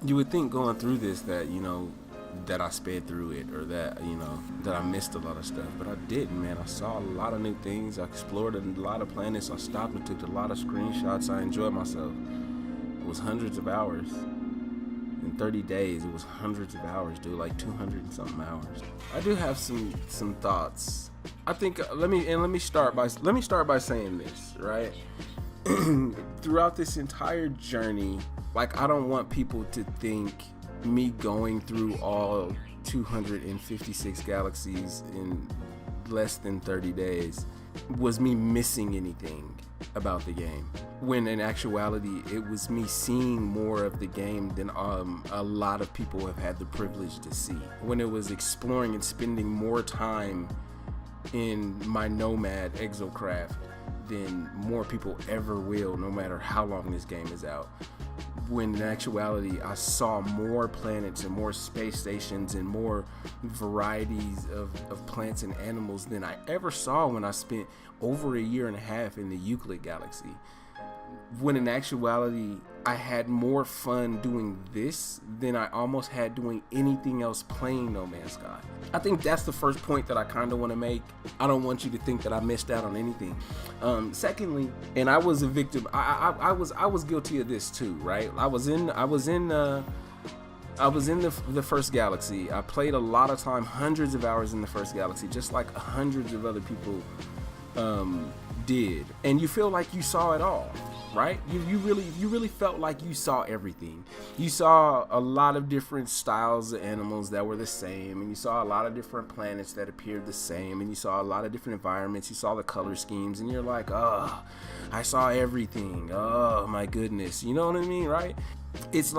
You would think going through this that, that I sped through it, or that, that I missed a lot of stuff, but I didn't, man. I saw a lot of new things. I explored a lot of planets. I stopped and took a lot of screenshots. I enjoyed myself. It was hundreds of hours. In 30 days, it was hundreds of hours, dude, like 200 and something hours. I do have some thoughts. I think let me start by saying this, right? Throughout this entire journey, like, I don't want people to think me going through all 256 galaxies in less than 30 days was me missing anything about the game, when in actuality it was me seeing more of the game than a lot of people have had the privilege to see. When it was exploring and spending more time in my nomad exocraft than more people ever will, no matter how long this game is out. When in actuality I saw more planets and more space stations and more varieties of plants and animals than I ever saw when I spent over a year and a half in the Euclid Galaxy. When in actuality I had more fun doing this than I almost had doing anything else playing No Man's Sky. I think that's the first point that I kind of want to make. I don't want you to think that I missed out on anything. Secondly, and I was a victim. I was guilty of this too, right? I was in the first galaxy. I played a lot of time, hundreds of hours in the first galaxy, just like hundreds of other people did. And you feel like you saw it all, right? You really felt like you saw everything. You saw a lot of different styles of animals that were the same, and you saw a lot of different planets that appeared the same, and you saw a lot of different environments. You saw the color schemes, and you're like, oh, I saw everything. Oh my goodness, you know what I mean, right? It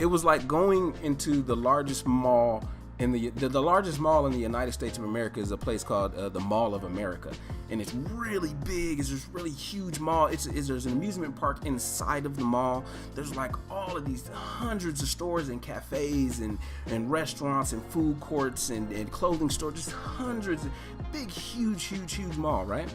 was like going into the largest mall in the largest mall in the United States of America is a place called the Mall of America, and it's really big. It's this really huge mall. There's an amusement park inside of the mall. There's like all of these hundreds of stores and cafes and restaurants and food courts and clothing stores, just hundreds of big, huge mall, right?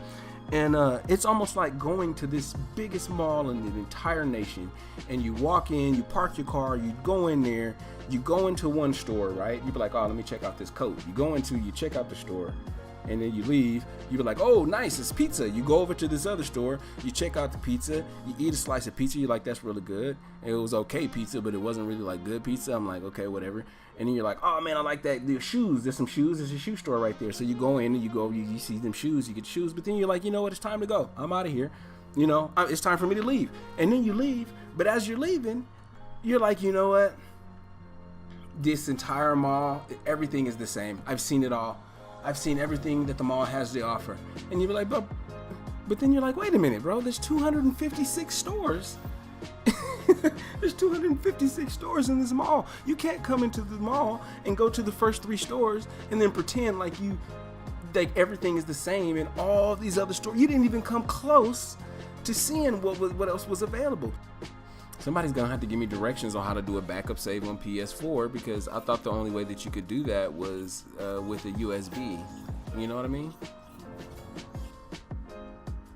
And it's almost like going to this biggest mall in the entire nation, and you walk in, you park your car, you go in there, you go into one store, right? You be like, oh, let me check out this coat. You check out the store, and then you leave. You be like, oh, nice, it's pizza. You go over to this other store, you check out the pizza, you eat a slice of pizza, you're like, that's really good. And it was okay pizza, but it wasn't really like good pizza. I'm like, okay, whatever. And then you're like, oh man, I like that. There's shoes. There's some shoes. There's a shoe store right there. So you go in and you see them shoes, you get shoes, but then you're like, you know what? It's time to go. I'm out of here. It's time for me to leave. And then you leave. But as you're leaving, you're like, you know what? This entire mall, everything is the same. I've seen it all. I've seen everything that the mall has to offer. And you're like, but then you're like, wait a minute, bro. There's 256 stores. There's 256 stores in this mall. You can't come into the mall and go to the first 3 stores and then pretend like everything is the same in all these other stores. You didn't even come close to seeing what else was available. Somebody's gonna have to give me directions on how to do a backup save on PS4, because I thought the only way that you could do that was with a USB. You know what I mean?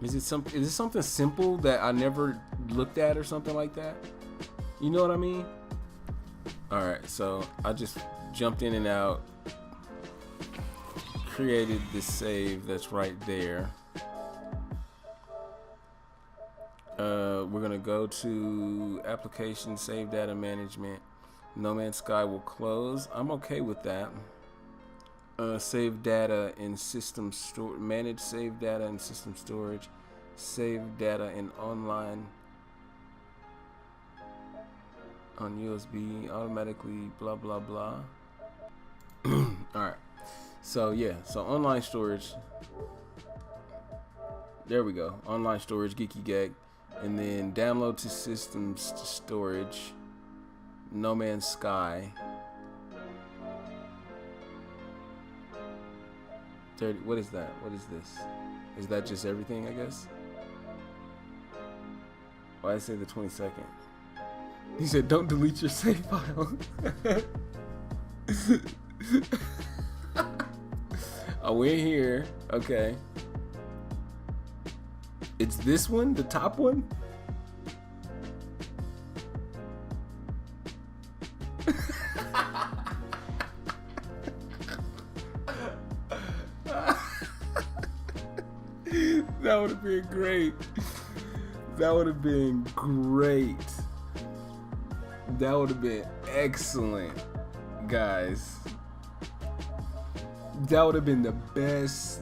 Is it something simple that I never looked at or something like that? You know what I mean? Alright, so I just jumped in and out, created this save that's right there. We're gonna go to application, save data management. No Man's Sky will close. I'm okay with that. Save data in system store, manage save data in system storage, save data in online on USB automatically, blah blah blah. All right, so online storage. There we go. Online storage, Geeky Gag, and then download to system storage. No Man's Sky. 30. What is that? What is this? Is that just everything, I guess? Why did I say the 22nd? He said, don't delete your save file. Oh, we're here. Okay. It's this one? The top one? That would have been great. That would have been great. That would have been excellent, guys. That would have been the best.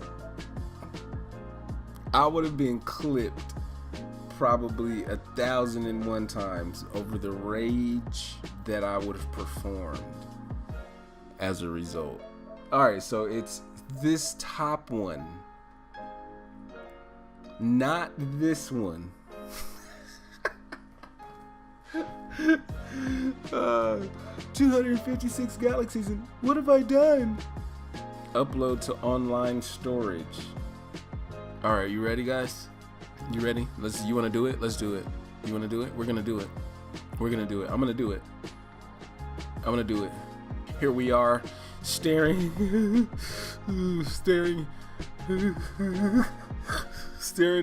I would have been clipped probably 1,001 times over the rage that I would have performed as a result. Alright, so it's this top one, not this one. 256 galaxies, and what have I done? Upload to online storage. All right, you ready, guys? You ready? You want to do it? Let's do it. You want to do it? We're gonna do it. We're gonna do it. I'm gonna do it. I'm gonna do it. Here we are, staring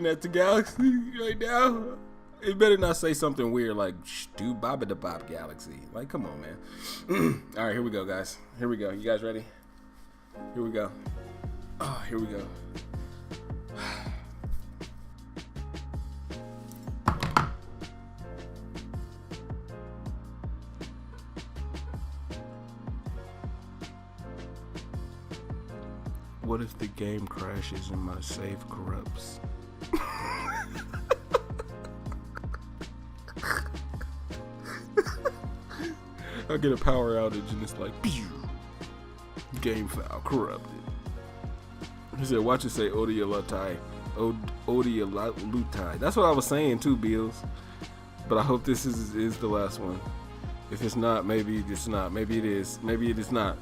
at the galaxy right now. It better not say something weird like dude Baba da Bob Galaxy. Like, come on, man. All right, here we go, guys. Here we go. You guys ready? Here we go. Oh, here we go. What if the game crashes and my save corrupts? I get a power outage and it's like, pew, game file corrupted. He said, watch it say Odia Lutai. Odia Lutai. That's what I was saying too, Bills. But I hope this is the last one. If it's not, maybe it's not. Maybe it is. Maybe it is not.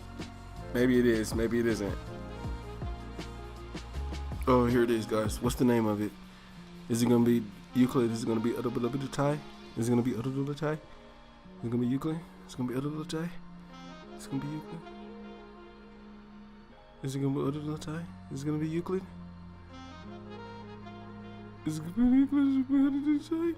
Maybe it is. Maybe it isn't. Oh, here it is, guys. What's the name of it? Is it gonna be Euclid? Is it gonna be Lutai? Is it gonna be Lutai? Is it gonna be Euclid? It's gonna be Lutai? It's gonna be Euclid? Is it gonna be Lutai? Is it gonna be Euclid? Is it gonna be Euclid? Is it gonna be Lutai?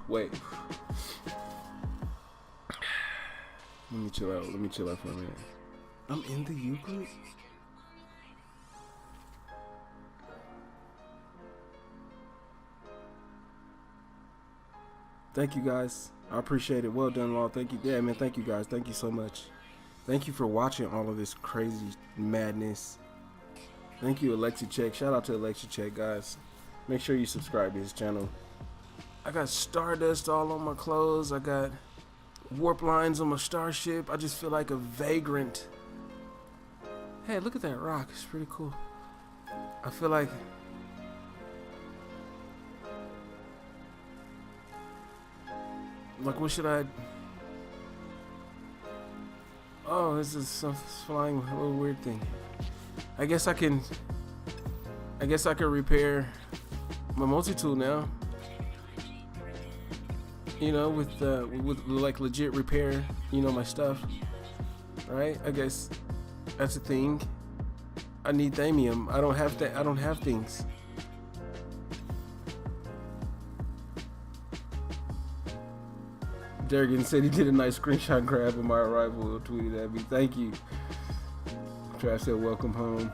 Wait. Let me chill out. Let me chill out for a minute. I'm in the Euclid? Thank you, guys. I appreciate it. Well done, Law. Thank you. Yeah, man. Thank you, guys. Thank you so much. Thank you for watching all of this crazy madness. Thank you, Alexi Check. Shout out to Alexi Check, guys. Make sure you subscribe to his channel. I got stardust all on my clothes. I got warp lines on my starship. I just feel like a vagrant. Hey, look at that rock. It's pretty cool. I feel like... Like, what should I... Oh, this is some flying little weird thing. I guess I can repair my multi-tool now. You know, with like legit repair, you know, my stuff. Right? I guess that's a thing. I need thamium. I don't have things. Durgan said he did a nice screenshot grab of my arrival. Tweeted at me. Thank you. Trash said welcome home.